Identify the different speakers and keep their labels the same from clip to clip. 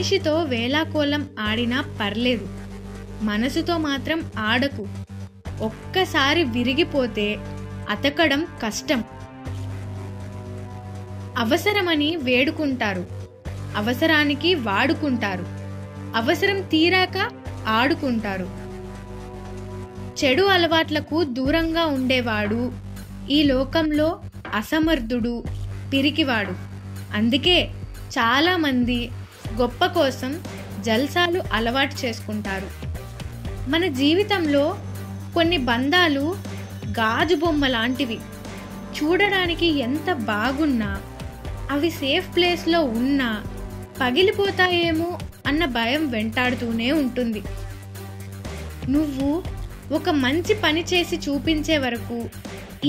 Speaker 1: మనిషితో వేళాకోళం ఆడినా పర్లేదు, మనసుతో మాత్రం ఆడకు. ఒక్కసారి విరిగిపోతే అతకడం కష్టం. అవసరమని వేడుకుంటారు, అవసరానికి వాడుకుంటారు, అవసరం తీరాక ఆడుకుంటారు. చెడు అలవాట్లకు దూరంగా ఉండేవాడు ఈ లోకంలో అసమర్థుడు, పిరికివాడు. అందుకే చాలామంది గొప్ప కోసం జల్సాలు అలవాటు చేసుకుంటారు. మన జీవితంలో కొన్ని బంధాలు గాజు బొమ్మ లాంటివి. చూడడానికి ఎంత బాగున్నా, అవి సేఫ్ ప్లేస్లో ఉన్నా పగిలిపోతాయేమో అన్న భయం వెంటాడుతూనే ఉంటుంది. నువ్వు ఒక మంచి పని చేసి చూపించే వరకు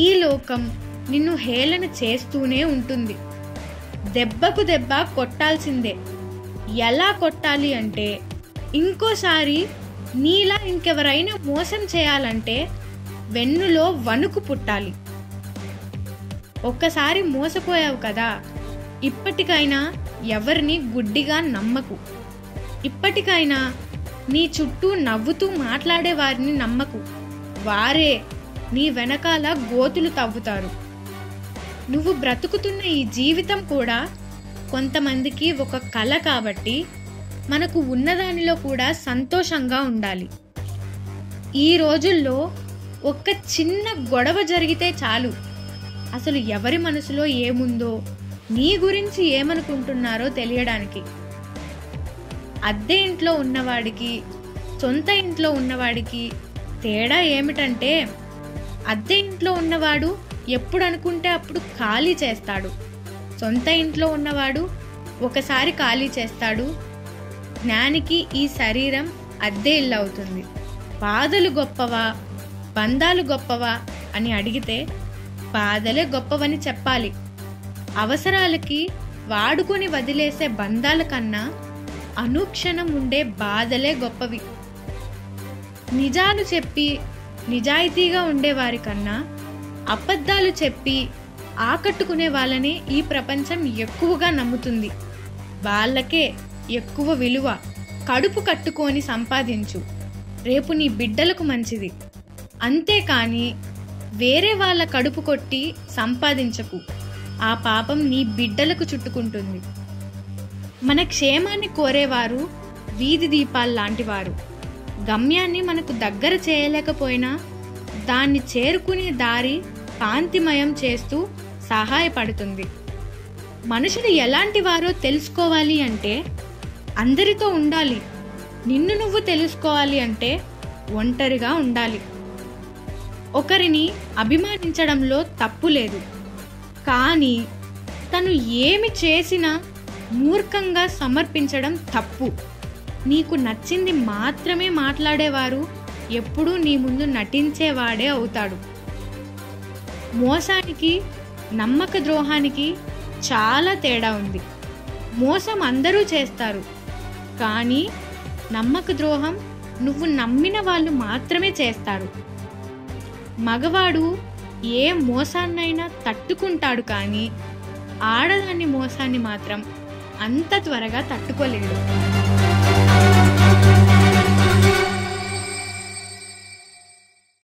Speaker 1: ఈ లోకం నిన్ను హేళన చేస్తూనే ఉంటుంది. దెబ్బకు దెబ్బ కొట్టాల్సిందే. ఎలా కొట్టాలి అంటే, ఇంకోసారి నీలా ఇంకెవరైనా మోసం చేయాలంటే వెన్నులో వణుకు పుట్టాలి. ఒక్కసారి మోసపోయావు కదా, ఇప్పటికైనా ఎవరిని గుడ్డిగా నమ్మకు. ఇప్పటికైనా నీ చుట్టూ నవ్వుతూ మాట్లాడే వారిని నమ్మకు. వారే నీ వెనకాల గోతులు తవ్వుతారు. నువ్వు బ్రతుకుతున్న ఈ జీవితం కూడా కొంతమందికి ఒక కళ కాబట్టి మనకు ఉన్నదానిలో కూడా సంతోషంగా ఉండాలి. ఈ రోజుల్లో ఒక్క చిన్న గొడవ జరిగితే చాలు, అసలు ఎవరి మనసులో ఏముందో, నీ గురించి ఏమనుకుంటున్నారో తెలియడానికి. అద్దె ఇంట్లో ఉన్నవాడికి, సొంత ఇంట్లో ఉన్నవాడికి తేడా ఏమిటంటే, అద్దె ఇంట్లో ఉన్నవాడు ఎప్పుడు అనుకుంటే అప్పుడు ఖాళీ చేస్తాడు. సొంత ఇంట్లో ఉన్నవాడు ఒకసారి ఖాళీ చేస్తాడు. జ్ఞానికి ఈ శరీరం అద్దె ఇల్లు అవుతుంది. బాధలు గొప్పవా, బంధాలు గొప్పవా అని అడిగితే బాధలే గొప్పవని చెప్పాలి. అవసరాలకి వాడుకొని వదిలేసే బంధాల కన్నా అనుక్షణం ఉండే బాధలే గొప్పవి. నిజాలు చెప్పి నిజాయితీగా ఉండేవారి కన్నా అబద్ధాలు చెప్పి ఆకట్టుకునే వాళ్ళనే ఈ ప్రపంచం ఎక్కువగా నమ్ముతుంది. వాళ్ళకే ఎక్కువ విలువ. కడుపు కట్టుకొని సంపాదించు, రేపు నీ బిడ్డలకు మంచిది. అంతేకాని వేరే వాళ్ళ కడుపు కొట్టి సంపాదించకు, ఆ పాపం నీ బిడ్డలకు చుట్టుకుంటుంది. మన క్షేమాన్ని కోరేవారు వీధి దీపాల్లాంటివారు. గమ్యాన్ని మనకు దగ్గర చేయలేకపోయినా దాన్ని చేరుకునే దారి కాంతిమయం చేస్తూ సహాయపడుతుంది. మనుషులు ఎలాంటి వారో తెలుసుకోవాలి అంటే అందరితో ఉండాలి. నిన్ను నువ్వు తెలుసుకోవాలి అంటే ఒంటరిగా ఉండాలి. ఒకరిని అభిమానించడంలో తప్పు లేదు, కానీ తను ఏమి చేసినా మూర్ఖంగా సమర్పించడం తప్పు. నీకు నచ్చింది మాత్రమే మాట్లాడేవారు ఎప్పుడూ నీ ముందు నటించేవాడే అవుతాడు. మోసానికి, నమ్మక ద్రోహానికి చాలా తేడా ఉంది. మోసం అందరూ చేస్తారు, కానీ నమ్మక ద్రోహం నువ్వు నమ్మిన వాళ్ళు మాత్రమే చేస్తారు. మగవాడు ఏ మోసాన్నైనా తట్టుకుంటాడు, కానీ ఆడదాని మోసాన్ని మాత్రం అంత త్వరగా తట్టుకోలేడు.